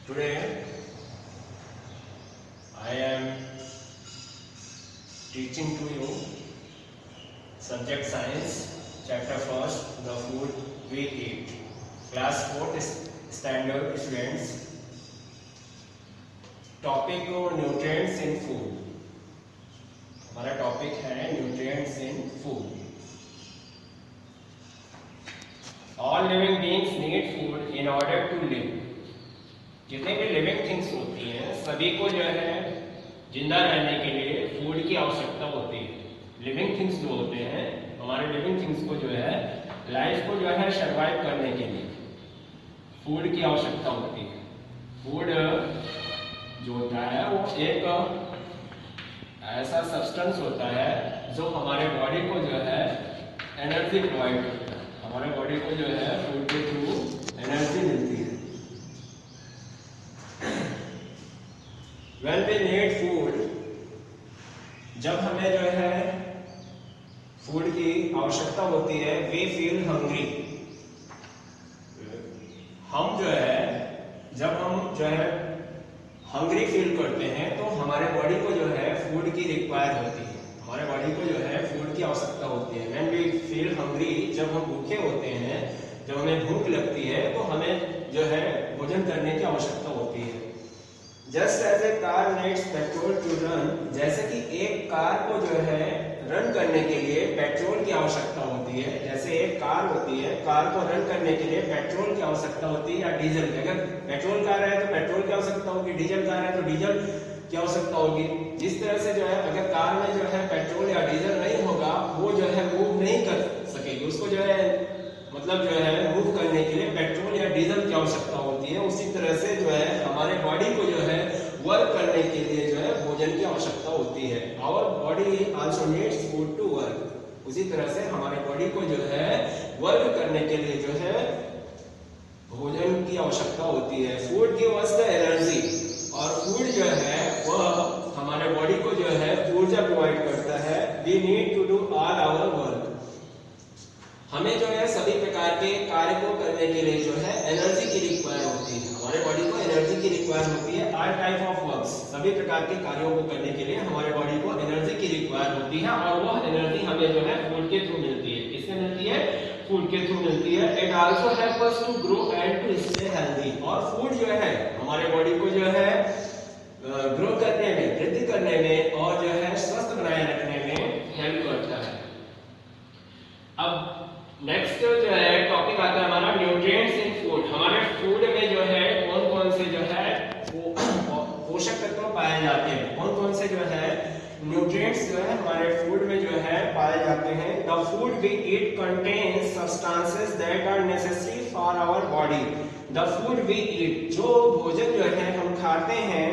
Today I am teaching to you subject science, chapter first, the food we eat. Class 4th standard students. Topic nutrients in food. हमारा topic है nutrients in food. All living beings need food in order to live. जितने भी living things होती हैं सभी को जो है जिंदा रहने के लिए फूड की आवश्यकता होती है. लिविंग थिंग्स जो होते हैं हमारे लिविंग थिंग्स को जो है लाइफ को जो है सर्वाइव करने के लिए फूड की आवश्यकता होती है. फूड जो होता है वो एक ऐसा सब्सटेंस होता है जो हमारे बॉडी को जो है एनर्जी प्रोवाइड करता है. हमारे बॉडी को जो है फूड के थ्रू एनर्जी मिलती है. When we need food, जब हमें जो है फूड की आवश्यकता होती है, we feel hungry. हम जो है जब हम जो है हंग्री फील करते हैं तो हमारे बॉडी को जो है फूड की रिक्वायर होती है. हमारे बॉडी को जो है फूड की आवश्यकता होती है. When we feel hungry, जब हम भूखे होते हैं, जब हमें भूख लगती है तो हमें जो है भोजन करने की आवश्यकता होती है. Just as a car needs petrol to run, जैसे कि एक कार को जो है रन करने के लिए पेट्रोल की आवश्यकता होती है. जैसे एक कार होती है, कार को रन करने के लिए पेट्रोल की आवश्यकता होती है या डीजल की. अगर पेट्रोल कार है तो पेट्रोल की आवश्यकता होगी, डीजल कार है तो डीजल की आवश्यकता होगी. जिस तरह से जो है अगर कार में जो है पेट्रोल या डीजल नहीं होगा वो जो है मूव नहीं कर सकेगी. उसको जो है मतलब जो है मूव करने के लिए पेट्रोल या डीजल की आवश्यकता होती है. उसी तरह से जो है हमारे बॉडी को जो है वर्क करने के लिए जो है भोजन की आवश्यकता होती है. Our body also needs food to work. उसी तरह से हमारे बॉडी को जो है वर्क करने के लिए जो है भोजन की आवश्यकता होती है. Food give us the energy. और फूड जो है वह हमारे बॉडी को जो है ऊर्जा प्रोवाइड करता है. We need to do all our work. हमें जो है सभी प्रकार के कार्य को करने के लिए जो है एनर्जी की रिक्वायर होती है. हमारे बॉडी को एनर्जी की रिक्वायर होती है. ऑल टाइप ऑफ वर्क्स, सभी प्रकार के कार्यों को करने के लिए हमारे बॉडी को एनर्जी की रिक्वायर होती है. और वह एनर्जी हमें जो है फूड के थ्रू मिलती है. किससे मिलती है? फूड के थ्रू मिलती है. It also help us to grow and to stay healthy. और फूड जो है हमारे बॉडी को जो है ग्रो करने में, वृद्धि करने में और जो है स्वस्थ बनाए रखने में हेल्प करता है. अब नेक्स्ट जो है टॉपिक आता है हमारा न्यूट्रिएंट्स इन फूड. हमारे फूड में जो है कौन कौन से जो है पोषक तत्व पाए जाते हैं, कौन कौन से जो है न्यूट्रिएंट्स जो है हमारे फूड में जो है पाए जाते हैं. The food we eat contains substances that are necessary for our body. The food we eat, जो भोजन जो है हम खाते हैं,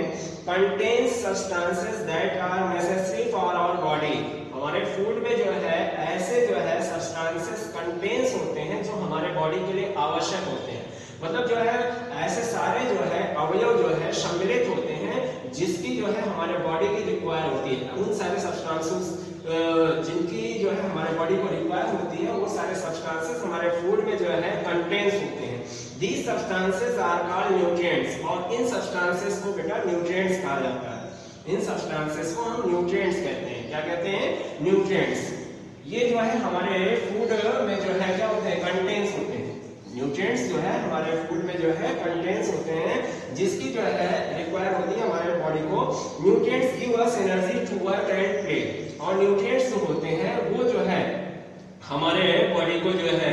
contains substances that are necessary for our body. हमारे फूड में जो है ऐसे जो है सब्सटेंसेस कंटेन्स होते हैं जो हमारे बॉडी के लिए आवश्यक होते हैं. मतलब जो है ऐसे सारे जो है अवयव जो है सम्मिलित होते हैं जिसकी जो है हमारे बॉडी की रिक्वायर होती है. उन सारे सब्सटेंसेस जिनकी जो है हमारे बॉडी को रिक्वायर होती है वो सारे सब्सटेंसेस हमारे फूड में जो है कंटेन्स होते हैं. These substances are called nutrients. और इन सब्सटेंसेस को बेटा न्यूट्रिएंट्स कहा जाता है. इन सब्सटेंसेस को हम न्यूट्रिएंट्स कहते हैं. क्या कहते हैं? न्यूट्रिएंट्स. ये जो है हमारे फूड में जो है क्या होते हैं? कंटेन्स होते हैं. न्यूट्रिएंट्स जो है हमारे फूड में जो है कंटेन्स होते हैं जिसकी जो है रिक्वायर होती है हमारे बॉडी को. Nutrients give us energy to work and play. और न्यूट्रिएंट्स जो होते हैं वो जो है हमारे बॉडी को जो है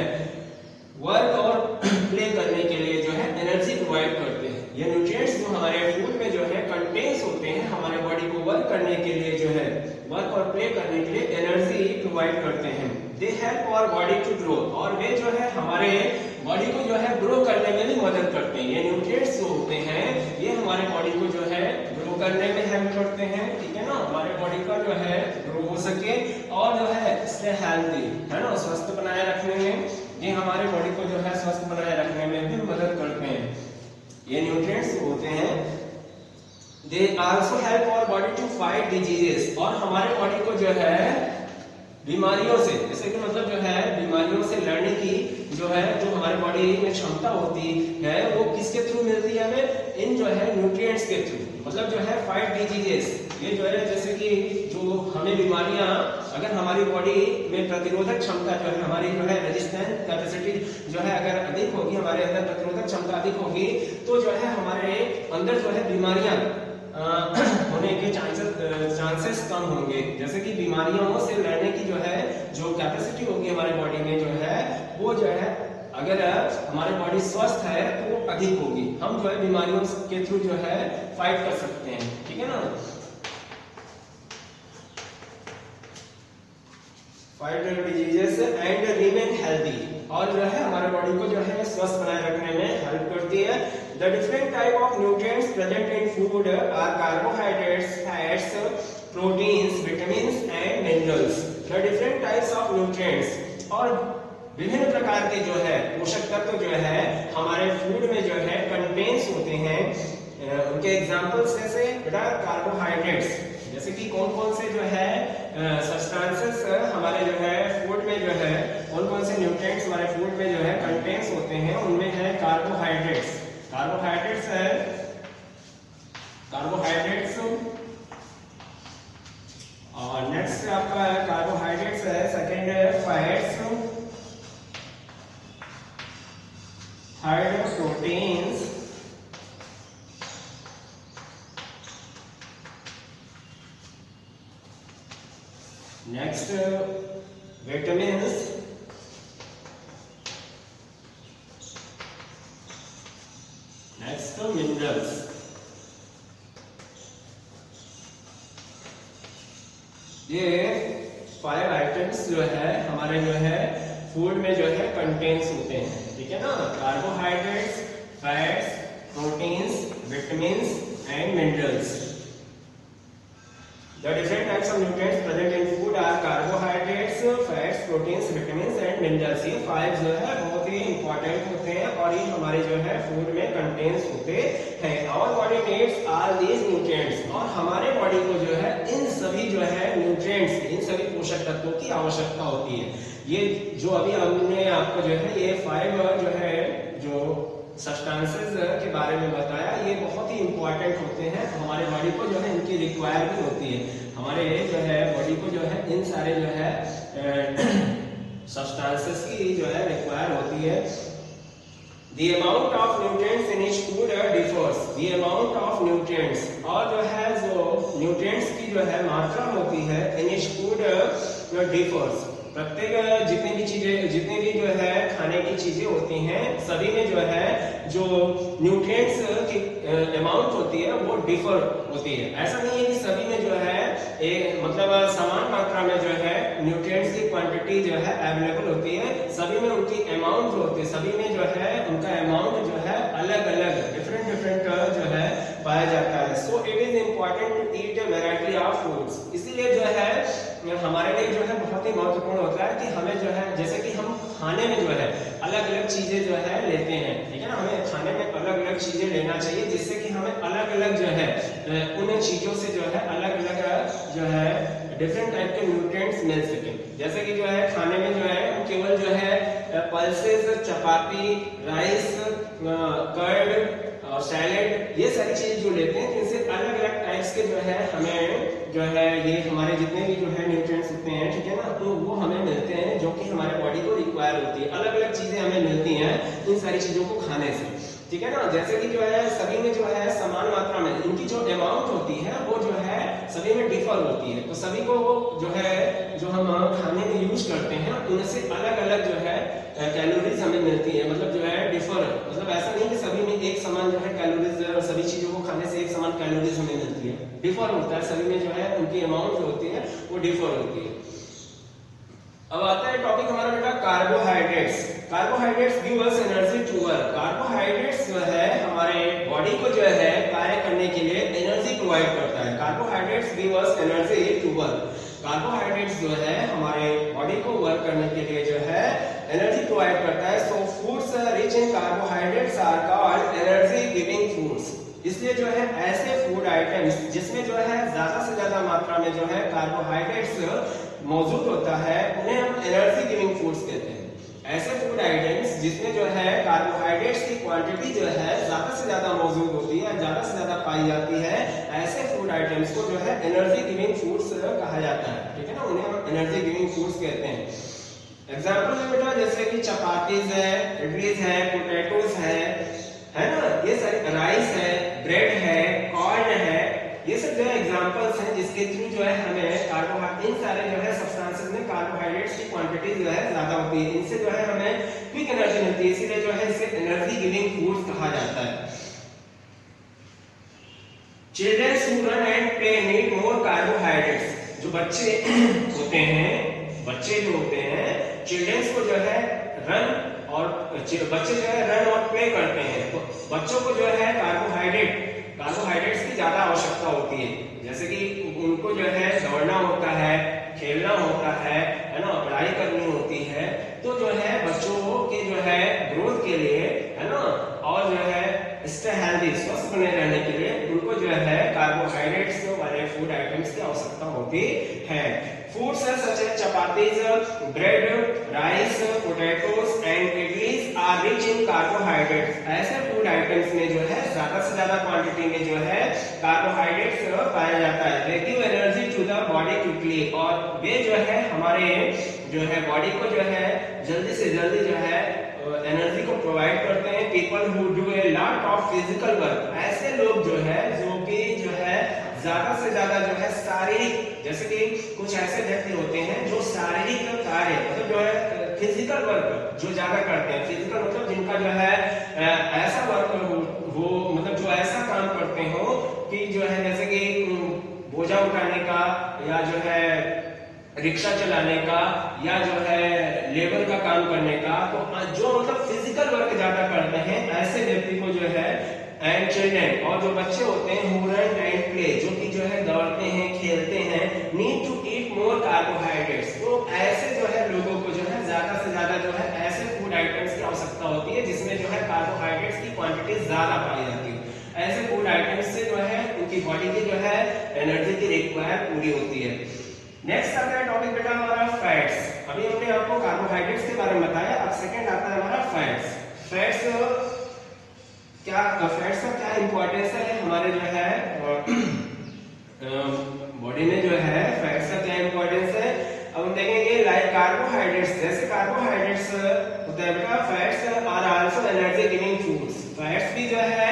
वर्क और प्ले करने के लिए जो है एनर्जी प्रोवाइड करते हैं. ये न्यूट्रिएंट्स जो हमारे फूड में जो है कंटेन्स होते हैं हमारे बॉडी को वर्क करने के लिए जो है वर्क और प्ले करने के लिए एनर्जी प्रोवाइड करते हैं. They help our body to grow. और वे जो है हमारे बॉडी को जो है ग्रो करने में भी मदद करते हैं. ये न्यूट्रिएंट्स जो होते हैं ये हमारे बॉडी को जो है ग्रो करने में हेल्प करते हैं. ठीक है ना? हमारे बॉडी का जो है ग्रो हो सके और जो है स्टे हेल्दी, है ना, स्वस्थ बनाए रखने में ये हमारे बॉडी को जो है स्वस्थ बनाए रखने में भी मदद करते हैं. ये न्यूट्रिएंट्स होते हैं. They also help our body to fight diseases. और हमारे बॉडी को जो है बीमारियों से, जैसे कि मतलब जो है बीमारियों से लड़ने की जो है जो हमारी बॉडी में क्षमता होती है वो किसके थ्रू मिलती है? हमें इन जो है न्यूट्रिएंट्स के थ्रू, मतलब जो है फाइट डिजीजेस, ये जो है जैसे कि जो हमें बीमारियां, अगर हमारी बॉडी में प्रतिरोधक क्षमता जो है, हमारी जो है रेजिस्टेंस कैपेसिटी जो है अगर अधिक होगी, हमारे अंदर प्रतिरोधक क्षमता अधिक होगी, तो जो है हमारे अंदर जो है बीमारियां होने के चांसेस कम होंगे। जैसे कि बीमारियों से लड़ने की जो है जो कैपेसिटी होगी हमारे बॉडी में जो है, वो जो है अगर हमारी बॉडी स्वस्थ है तो वो अधिक होगी, हम जो है बीमारियों के थ्रू जो है फाइट कर सकते हैं, ठीक है ना। Fight diseases and remain healthy, और जो है हमारे बॉडी को जो है स्वस्थ बनाए रखने में हेल्प करती है। The different type of nutrients present in food are carbohydrates, fats, proteins, vitamins and minerals. The different types of nutrients, और विभिन्न प्रकार के जो है पोषक तत्व जो है हमारे फूड में जो है कंटेन्स होते हैं। उनके एग्जांपल्स जैसे बेटा कार्बोहाइड्रेट्स, जैसे कि कौन कौन से जो है सब्सटेंसेस हमारे जो है फूड में जो है, कौन कौन से न्यूट्रिएंट्स हमारे फूड में जो है कंटेन्स होते हैं, उनमें है कार्बोहाइड्रेट्स। कार्बोहाइड्रेट्स है कार्बोहाइड्रेट्स, और नेक्स्ट आपका है कार्बोहाइड्रेट्स है, सेकंड है fats, third proteins, next vitamins, next minerals. ये 5 आइटम्स जो है हमारे जो है फूड में जो है कंटेन्स होते हैं, ठीक है ना। Carbohydrates, fats, proteins, vitamins and minerals. The different types of nutrients present in food are carbohydrates, fats, proteins, vitamins and minerals। ये 5 जो है बहुत ही इंपॉर्टेंट होते हैं और ये हमारे जो है फूड में कंटेन्स होते हैं। Our body needs all these nutrients, और हमारे बॉडी को जो है इन सभी जो है न्यूट्रिएंट्स, इन सभी पोषक तत्वों की आवश्यकता होती है। ये जो अभी हमने आपको जो है ये 5 जो है जो सब्सटेंसेस के बारे में बताया, ये बहुत ही इंपॉर्टेंट होते हैं हमारे बॉडी को जो है, इनकी रिक्वायर भी होती है हमारे जो है बॉडी को जो है, इन सारे जो है सब्सटेंसेस की जो है रिक्वायर होती है। The amount of nutrients in each food differs। The amount of nutrients, और जो है जो न्यूट्रिएंट्स की जो है मात्रा होती है in each food differs। प्रत्येक जितनी भी चीजें, जितनी भी जो है खाने की चीजें होती हैं, सभी में जो है जो न्यूट्रिएंट्स की अमाउंट होती है वो डिफर होती है। ऐसा नहीं है कि सभी में जो है एक मतलब समान मात्रा में जो है न्यूट्रिएंट्स की क्वांटिटी जो है अवेलेबल होती है, सभी में उनकी अमाउंट जो होती है, सभी में जो है उनका अमाउंट जो है अलग अलग डिफरेंट जो है पाया जाता है। So it is important to eat a variety of foods. इसीलिए जो है हमारे लिए जो है बहुत ही महत्वपूर्ण होता है कि हमें जो है, जैसे कि हम खाने में जो है अलग अलग चीजें जो है लेते हैं, ठीक है ना, हमें खाने में अलग अलग चीजें लेना चाहिए जिससे कि हमें अलग अलग जो है उन चीजों से जो है अलग अलग जो है डिफरेंट टाइप के न्यूट्रिएंट्स मिल सके। जैसे कि जो है खाने में जो है केवल जो है पल्सेस, चपाती, राइस, कर्ड और सैलेड, ये सारी चीज जो लेते हैं जिनसे अलग अलग टाइप्स के जो है हमें जो है ये हमारे जितने भी जो है न्यूट्रिएंट्स होते हैं, ठीक है ना, तो वो हमें मिलते हैं जो कि हमारे बॉडी को रिक्वायर होती है। अलग अलग चीजें हमें मिलती हैं इन सारी चीजों को खाने से, ठीक है ना। जैसे कि जो है सभी में जो है समान मात्रा में इनकी जो अमाउंट होती है वो जो है सभी में डिफर होती है, तो सभी को जो है जो हम खाने में यूज करते हैं उनसे अलग अलग जो है कैलोरीज हमें मिलती है, मतलब जो है डिफर, मतलब ऐसा नहीं कि सभी में एक समान जो है कैलोरीज, सभी चीजों को खाने से एक समान कैलोरीज हमें मिलती है, डिफर होता है, सभी में जो है उनकी अमाउंट जो होती है वो डिफर होती है। अब आता है टॉपिक हमारा बेटा carbohydrates. Carbohydrates give us energy to work. Carbohydrates जो है हमारे बॉडी को जो है कार्य करने के लिए एनर्जी प्रोवाइड करता है। Carbohydrates give us energy to work. Carbohydrates जो है हमारे बॉडी को वर्क करने के लिए जो है एनर्जी प्रोवाइड करता है। So foods rich in carbohydrates are called energy giving foods. इसलिए जो है ऐसे फूड आइटम्स जिसमें जो है ज्यादा से ज्यादा मात्रा में जो है कार्बोहाइड्रेट्स मौजूद होता है उन्हें हम एनर्जी गिविंग फूड्स कहते हैं। ऐसे फूड आइटम्स जिसमें जो है कार्बोहाइड्रेट्स की क्वांटिटी जो है ज्यादा से ज्यादा मौजूद होती है, ज्यादा से ज्यादा पाई जाती है, ऐसे फूड आइटम्स को जो है एनर्जी गिविंग फूड्स कहा जाता है। ठीक है ना, उन्हें हम एनर्जी गिविंग फूड्स कहते हैं। एग्जाम्पल है बेटा, जैसे कि चपातीज है, इडलीज है, पोटैटोज है ना, ये सारे राइस है, ब्रेड है, कॉर्न है, ये सब जो है एग्जांपल्स हैं जिसके थ्रू जो है हमें कार्बोहाइड्रेट, इन सारे जो है सब्सटेंसेस में कार्बोहाइड्रेट्स की क्वांटिटी जो है ज्यादा होती है, इनसे जो है हमें क्विक एनर्जी मिलती है, इसीलिए जो है इसे एनर्जी गिविंग फूड्स कहा जाता है। Children who run and play need more carbohydrates. जो बच्चे होते हैं, बच्चे जो होते हैं, चिल्ड्रंस को जो है रन और बच्चे जो है रन और प्ले करते हैं, तो बच्चों को जो है कार्बोहाइड्रेट्स की ज्यादा आवश्यकता होती है। जैसे कि उनको जो है दौड़ना होता है, खेलना होता है ना, पढ़ाई करनी होती है, तो जो है बच्चों के जो है ग्रोथ के लिए, है ना, और जो है स्टे हेल्दी, स्वस्थ बने रहने के लिए उनको जो है कार्बोहाइड्रेट्स वाले फूड आइटम्स की आवश्यकता होती है। Foods such as chapatis, bread, rice, potatoes and idlis are rich in carbohydrates. ऐसे फूड आइटम्स में जो है ज्यादा से ज्यादा क्वांटिटी में जो है कार्बोहाइड्रेट्स पाया जाता है। They give energy to the body quickly, और वे जो है हमारे जो है बॉडी को जो है जल्दी से जल्दी जो है एनर्जी को प्रोवाइड करते हैं। People who do a lot of physical work, ऐसे लोग जो है जो कि जो है ज्यादा से ज्यादा जो है शारीरिक, जैसे कि कुछ ऐसे व्यक्ति होते हैं जो शारीरिक कार्य मतलब जो है फिजिकल वर्क जो ज्यादा करते हैं, फिजिकल मतलब जिनका जो है ऐसा वर्क वो मतलब जो ऐसा काम करते हो कि जो है जैसे कि बोझा उठाने का, या जो है रिक्शा चलाने का, या जो है लेबर का काम करने का, तो जो मतलब फिजिकल वर्क ज्यादा करते हैं ऐसे व्यक्ति को जो है एंड चिल्ड्रन, और जो बच्चे होते हैं हु रन एंड प्ले, जो कि जो है दौड़ते हैं, खेलते हैं, need to eat more carbohydrates. तो ऐसे जो है लोगों को जो है ज्यादा से ज्यादा जो है ऐसे फूड आइटम्स की आवश्यकता होती है जिसमें जो है कार्बोहाइड्रेट्स की क्वांटिटी ज्यादा पाई जाती है। ऐसे फूड आइटम्स से जो है उनकी बॉडी की जो है एनर्जी की रिक्वायरमेंट पूरी होती है। नेक्स्ट आता है टॉपिक बेटा हमारा फैट्स। अभी हमने आपको कार्बोहाइड्रेट्स के बारे में बताया, अब सेकंड आता है हमारा फैट्स। फैट्स क्या, फैट्स का क्या इंपॉर्टेंस है हमारे जो है बॉडी में, जो है फैट्स का क्या इंपॉर्टेंस है अब हम देखेंगे। लाइक कार्बोहाइड्रेट्स, जैसे कार्बोहाइड्रेट्स होता है बेटा, fats are also energy giving foods. Fats भी जो है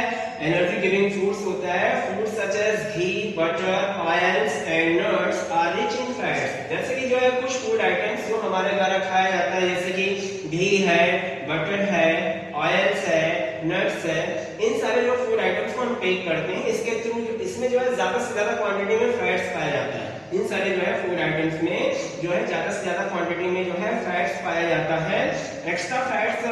एनर्जी गिविंग फूड्स होता है। Foods such as ghee, butter, oils and nuts are rich in fats. जैसे कि जो है कुछ फूड आइटम्स जो हमारे द्वारा खाया जाता है, जैसे कि घी है, बटर है, ऑयल्स है, नट्स है, इन सारे जो फूड आइटम्स को हम टेक करते हैं, इसके थ्रू इसमें जो है ज्यादा से ज्यादा क्वांटिटी में फैट्स पाया जाता है। इन सारे जो है फूड आइटम्स में जो है ज्यादा से ज्यादा क्वांटिटी में जो है फैट्स पाया जाता है। Extra fats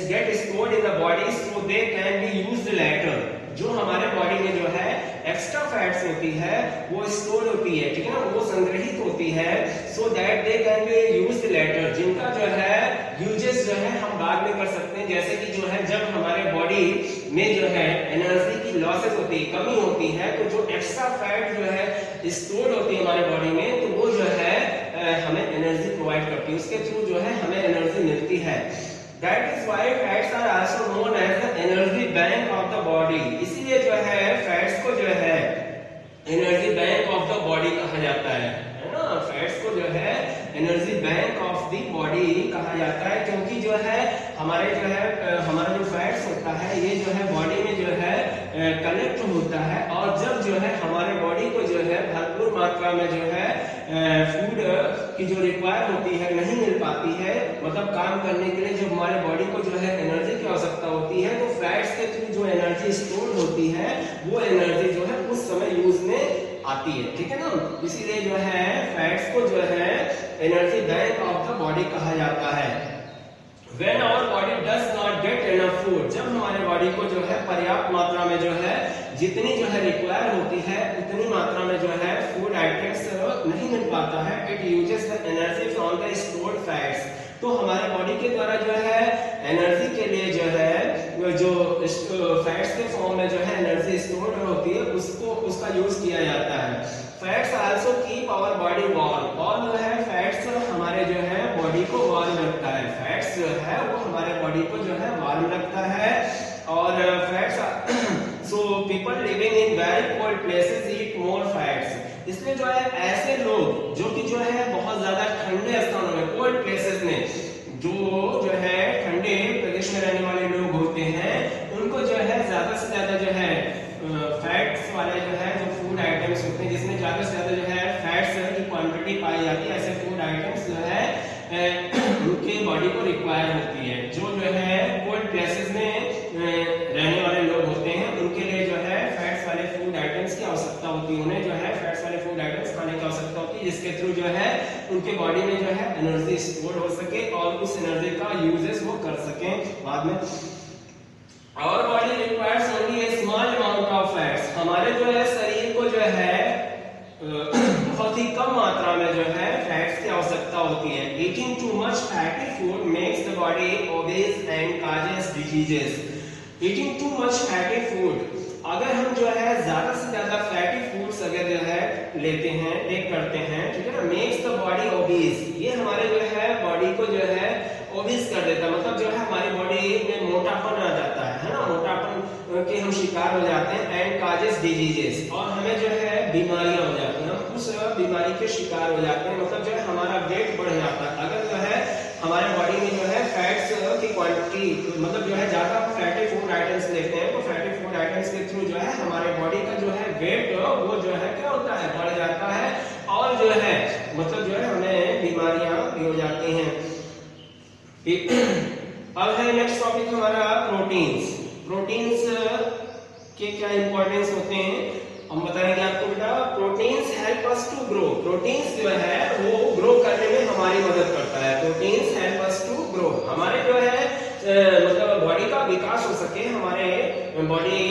get stored in the body so they can be used later. जो हमारे बॉडी में जो है एक्स्ट्रा फैट्स होती है वो स्टोर होती है, ठीक है ना, वो संग्रहित होती है, so that they can be used later, जिनका जो है यूजेस जो है हम बाद में कर सकते हैं। जैसे कि जो है जब हमारे बॉडी में जो है एनर्जी की लॉसेस होती है, कमी होती है, तो जो एक्स्ट्रा फैट जो है स्टोर होती है हमारे बॉडी में, तो वो जो है हमें एनर्जी प्रोवाइड करती है, उसके थ्रू जो है हमें एनर्जी मिलती है। That is why fats are also known as the energy bank of the body। इसीलिए जो है फैट्स को जो है energy bank of the body कहा जाता है ना। फैट्स को जो है energy bank of the body कहा जाता है, क्योंकि जो है हमारे जो है हमारा जो फैट्स होता है ये जो है बॉडी में जो है कलेक्ट होता है, और जब जो है हमारे बॉडी को जो है भरपूर मात्रा में जो है फूड की जो रिक्वायर होती है नहीं मिल पाती है, मतलब काम करने के लिए जो हमारे बॉडी को जो है एनर्जी की आवश्यकता होती है, तो फैट्स के थ्रू जो एनर्जी स्टोर होती है वो एनर्जी जो है उस समय यूज में आती है, ठीक है ना। इसीलिए जो है फैट्स को जो है energy bank of the body कहा जाता है। When our body does not get enough food, जब हमारे बॉडी को जो है पर्याप्त मात्रा में जो है जितनी जो है रिक्वायर होती है उतनी मात्रा में जो है फूड आइटम्स नहीं मिल पाता है, it uses the energy from the stored fats. तो हमारे बॉडी के द्वारा जो है एनर्जी के लिए जो है जो फैट्स के फॉर्म में जो है एनर्जी स्टोर होती है उसका यूज किया जाता है। Fats also keep our body warm, और जो है फैट्स हमारे जो है बॉडी को वार्म रखता है। फैट्स बॉडी को जो है वार्म रखता है। और fats so people living in very cold places eat more fats. इसलिए जो है ऐसे लोग जो कि जो है बहुत ज्यादा ठंडे स्थानों में, कोल्ड प्लेसेस में, जो है ठंडे प्रदेश में रहने वाले लोग होते हैं, उनको जो है ज्यादा से ज्यादा जो है फैट्स वाले जो है जो फूड आइटम्स होते हैं जिसमें ज्यादा से ज्यादा जो है फैट्स की क्वांटिटी पाई जाती है, ऐसे फूड आइटम्स जो है उनके बॉडी को रिक्वायर होती है। जो है कोल्ड प्लेसेस में रहने वाले लोग होते हैं उनके लिए जो है फैट्स वाले फूड आइटम्स की आवश्यकता होती है, उन्हें जो है फैट्स वाले फूड आइटम्स खाने की आवश्यकता होती है, जिसके थ्रू जो है उनके बॉडी में जो है एनर्जी स्टोर हो सके और उस एनर्जी का यूजेस वो कर सके बाद में। और body requires only A small amount of fats. हमारे जो है शरीर को जो है बहुत ही कम मात्रा में जो है फैट्स की आवश्यकता होती है। Eating too much fatty food makes the body obese and causes diseases. Eating too much fatty food, अगर हम जो है ज्यादा से ज्यादा फैटी फूड्स अगर जो है लेते हैं, टेक करते हैं, ठीक है ना, मेक्स द बॉडी ओबेस, ये हमारे जो है बॉडी को जो है ओबेस कर देता है, मतलब जो है हमारी बॉडी में मोटापन आ जाता है ना, मोटापन के हम शिकार हो जाते हैं। एंड कॉजेस डिजीजेस, और हमें जो है बीमारियां हो जाती हैं, हम उस बीमारी के शिकार हो जाते हैं, मतलब जो है हमारा वेट बढ़ जाता है। अगर जो है हमारे बॉडी में जो है फैट्स की क्वांटिटी, मतलब जो है ज्यादा फैटी फूड आइटम्स लेते हैं, तो फैटी फूड आइटम्स के थ्रू जो है हमारे बॉडी का जो है वेट वो जो है क्या होता है, बढ़ जाता है, और जो है मतलब जो है हमें बीमारियां भी हो जाती हैं। अब है नेक्स्ट टॉपिक हमारा प्रोटीन्स। प्रोटीन्स के क्या इंपॉर्टेंस होते हैं हम बताएंगे आपको बेटा। Proteins help us to grow. Proteins जो है वो ग्रो करने में हमारी मदद करता है। Proteins help us to grow, हमारे जो है मतलब बॉडी का विकास हो सके, हमारे बॉडी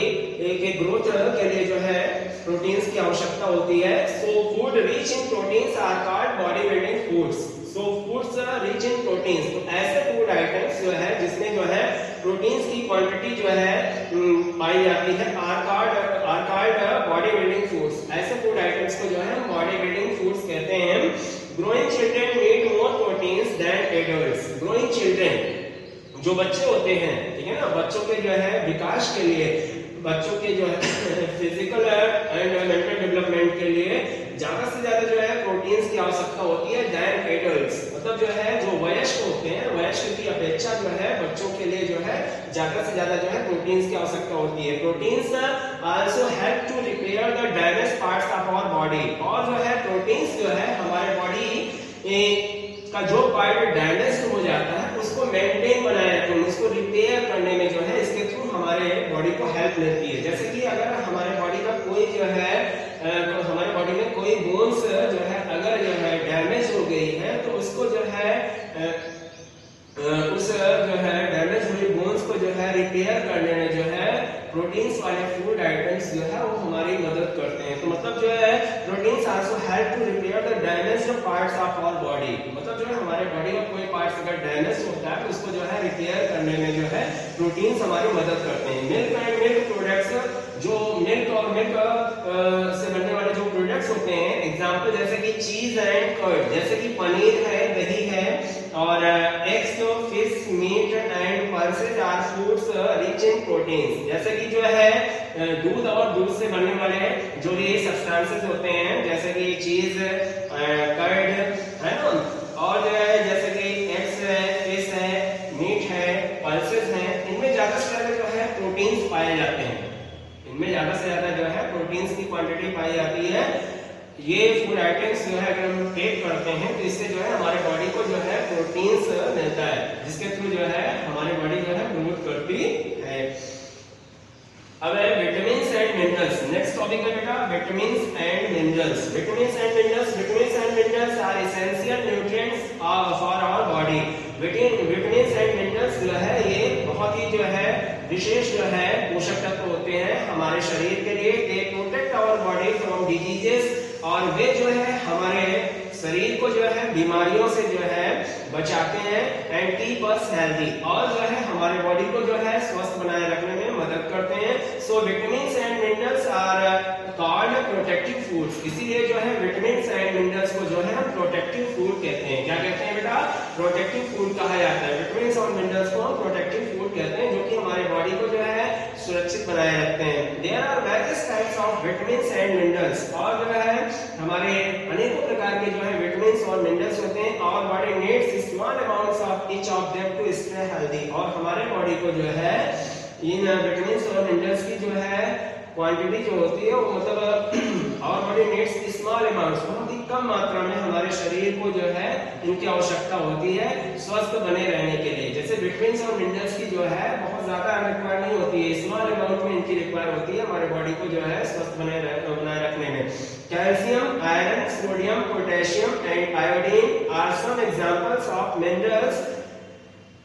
के ग्रोथ के लिए जो है प्रोटीन्स की आवश्यकता होती है। So food rich in proteins are called body building foods. So foods rich in proteins, तो ऐसे फूड आइटम्स जो है जिसमें जो है प्रोटीन्स की क्वांटिटी जो है पाई जाती है are called body building foods. ऐसे फूड आइटम्स को जो है हम बॉडी बिल्डिंग फूड्स कहते हैं। Growing children need more proteins than adults. Growing children, जो बच्चे होते हैं, ठीक है ना, बच्चों के जो है विकास के लिए, बच्चों के जो है फिजिकल एंड मेंटल डेवलपमेंट के लिए ज्यादा से ज्यादा जो है प्रोटीन्स की आवश्यकता होती है देन एडल्ट्स। मतलब जो है जो वयस्क होते हैं, वयस्क की अपेक्षा जो है बच्चों के लिए जो है ज्यादा से ज्यादा जो है प्रोटीन्स की आवश्यकता होती है। Proteins also help to repair the damage parts of our body. और जो है प्रोटीन्स जो है हमारे बॉडी का जो पार्ट डैमेज हो जाता है उसको मेंटेन बनाए रखने में, उसको रिपेयर करने में जो है इसके थ्रू हमारे बॉडी को हेल्प मिलती है। जैसे कि अगर हमारे बॉडी का कोई जो है हमारे बॉडी में कोई बोन्स जो है अगर जो है डैमेज हो गई है, तो उसको जो है उस जो है डैमेज हुई बोन्स को जो है रिपेयर करने में जो है प्रोटीन्स वाले फूड आइटम्स जो है वो हमारी मदद करते हैं। तो मतलब जो है proteins also help to repair the damaged parts of our body. मतलब जो है हमारे बॉडी का कोई पार्ट्स अगर डैमेज होता है तो उसको जो है रिपेयर करने में जो है प्रोटीन्स हमारी मदद करते हैं। मिल्क एंड मिल्क प्रोडक्ट्स, जो मिल्क और मिल्क से बनने वाले जो प्रोडक्ट्स होते हैं, एग्जांपल जैसे कि चीज एंड कर्ड, जैसे कि पनीर है, दही है, और eggs, fish, meat and pulses are foods rich in proteins. जैसे कि जो है दूध और दूध से बनने वाले जो ये सब्सटेंसेस होते हैं, जैसे कि चीज, कर्ड है ना, और जो है जैसे कि एग्स है, फिश है, मीट है, पल्सेस हैं, इनमें ज्यादा से ज्यादा जो है प्रोटीन्स पाए जाते हैं। इनमें ज्यादा से ज्यादा जो है प्रोटीन्स की क्वांटिटी पाई जाती है। ये फूड आइटम्स जो है अगर हम टेक करते हैं तो इससे जो है हमारे बॉडी को जो है प्रोटीन्स मिलता है, जिसके थ्रू जो है हमारी बॉडी जो है ग्रोथ करती है। अब है vitamins and minerals. Next topic है बेटा vitamins and minerals. Vitamins and minerals are essential nutrients for our body. Vitamins and minerals जो है ये बहुत ही जो है विशेष जो है पोषक तत्व होते हैं हमारे शरीर के लिए। They protect our body from diseases, और वे जो है हमारे शरीर को जो है बीमारियों से जो है बचाते हैं। एंड कीप अस हेल्दी, और जो है हमारे बॉडी को जो है स्वस्थ बनाए रखने में मदद करते हैं। So vitamins and minerals are called protective foods, इसीलिए जो है विटामिन्स एंड मिनरल्स को जो है हम प्रोटेक्टिव फूड कहते हैं। क्या कहते हैं बेटा? प्रोटेक्टिव फूड कहा जाता है। विटामिन्स और मिनरल्स को हम प्रोटेक्टिव फूड कहते हैं, जो कि हमारे बॉडी को जो है सुरक्षित बनाए रखते हैं। There are various types of vitamins and minerals, और जो है हमारे अनेकों प्रकार के जो है विटामिन्स और मिनरल्स होते हैं। और body needs small amounts of each of them to stay healthy, और हमारे बॉडी को जो है इन विटामिन्स और मिनरल्स की जो है क्वांटिटी जो होती है वो मतलब और बॉडी नीड्स स्मॉल अमाउंट्स, बहुत ही कम मात्रा में हमारे शरीर को जो है इनकी आवश्यकता होती है स्वस्थ बने रहने के लिए। जैसे विटामिन्स और मिनरल्स की जो है बहुत ज्यादा रिक्वायर नहीं होती है, स्मॉल अमाउंट में इनकी रिक्वायर होती है हमारे बॉडी को जो है स्वस्थ बनाए रखने में। Calcium, iron, sodium, potassium and iodine are some examples of minerals.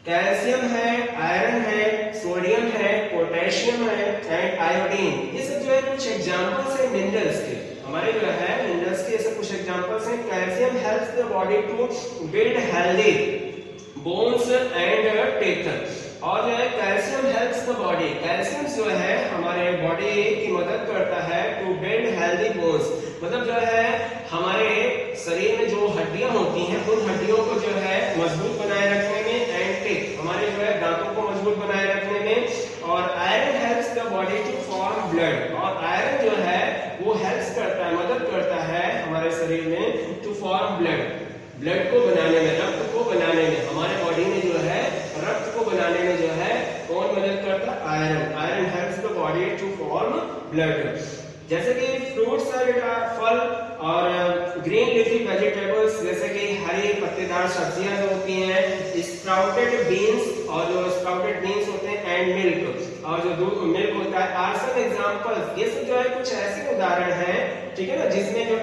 Calcium है, आयरन है, सोडियम है, पोटेशियम है एंड आयोडीन, ये सब जो है कुछ एग्जांपल्स है मिनरल्स के। हमारे जो है मिनरल्स के ऐसे कुछ एग्जांपल्स हैं। Calcium helps the body to build healthy bones and teeth, और जो है calcium helps the body, calcium जो है हमारे बॉडी की मदद करता है टू बिल्ड हेल्दी बोन्स, मतलब जो है हमारे शरीर में जो हड्डियां होती हैं उन हड्डियों को जो है मजबूत बनाए रखने में, एंड टीथ हमारे जो है दांतों को मजबूत बनाए रखने में। और iron helps the body to form blood, और आयरन जो है वो हेल्प्स करता है, मदद करता है हमारे शरीर में टू फॉर्म ब्लड, ब्लड को बनाने में, रक्त को बनाने में। हमारे बॉडी में जो है रक्त को बनाने में जो है कौन मदद करता है? Iron. Iron helps the body to form blood. जैसे कि फ्रूट्स का फल और ग्रीन लीफी वेजिटेबल्स, जैसे कि हरी पत्तेदार सब्जियां जो होती हैं, स्प्राउटेड बीन्स, और जो स्प्राउटेड बीन्स होते हैं एंड मिल्क, और जो दूध मिल्क होता है, आर सम एग्जांपल्स, ये सब जो है कुछ ऐसे उदाहरण हैं, ठीक है ना, जिसमें जो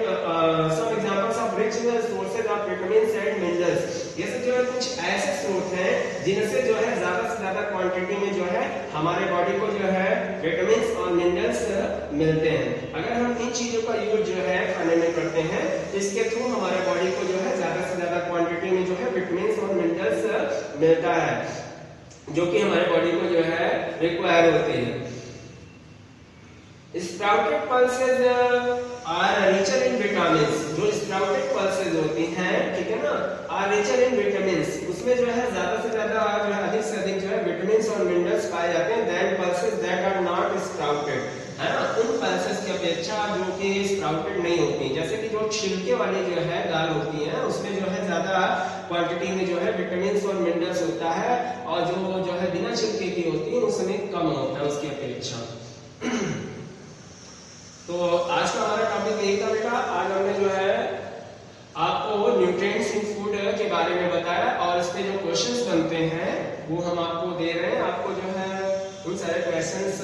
some examples of rich sources of vitamins and minerals, ये सब जो है कुछ ऐसे स्रोत हैं जिनसे जो है ज्यादा से ज्यादा क्वांटिटी में जो है हमारे बॉडी को जो है विटामिन्स और मिनरल्स मिलते हैं। अगर हम इन चीजों का यूज जो है खाने में करते हैं, इसके थ्रू हमारे बॉडी को जो है ज्यादा से ज्यादा क्वांटिटी में जो है विटामिन्स और मिनरल्स मिलता है, जो कि हमारे बॉडी को जो है रिक्वायर होती है। Sprouted pulses are richer in vitamins, जो स्प्राउटेड पल्सेस होती हैं, ठीक है ना, आर रिचर इन विटामिन्स, उसमें जो है ज्यादा से ज्यादा जो है अधिक से अधिक जो है विटामिन्स और मिनरल्स पाए जाते हैं than pulses that are not sprouted, है ना, उन पल्सेस की अपेक्षा जो कि स्प्राउटेड नहीं होती। जैसे कि जो छिलके वाली जो है दाल होती है उसमें जो है ज्यादा क्वांटिटी में जो है विटामिन्स और मिनरल्स होता है, और जो है बिना छिलके की होती है उसमें कम होता है उसकी अपेक्षा। तो आज का हमारा टॉपिक यही था बेटा। आज हमने जो है आपको न्यूट्रिएंट्स इन फूड के बारे में बताया, और इस पे जो क्वेश्चंस बनते हैं वो हम आपको दे रहे हैं। आपको जो है उन सारे क्वेश्चंस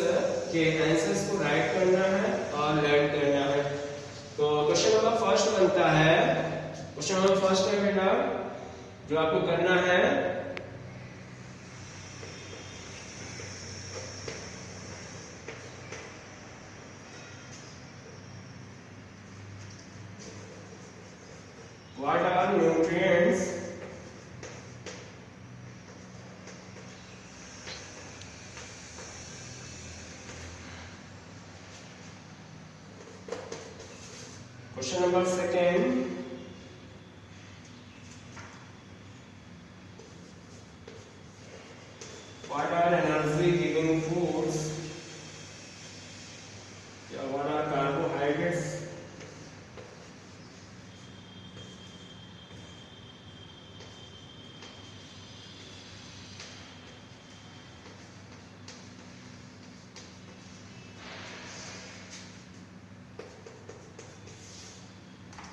के आंसर्स को राइट करना है और लर्न करना है। तो क्वेश्चन नंबर फर्स्ट बनता है, क्वेश्चन नंबर फर्स्ट है बेटा, जो आपको करना है, what are nutrients question number second, what are energy giving foods, what are carbohydrates,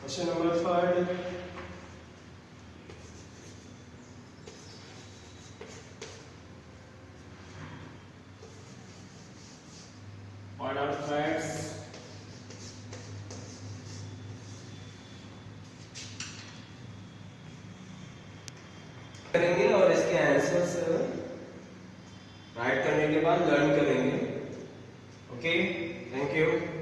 question number third, what are fats, करेंगे और इसके आंसर्स राइट करने के बाद लर्न करेंगे। Okay, thank you.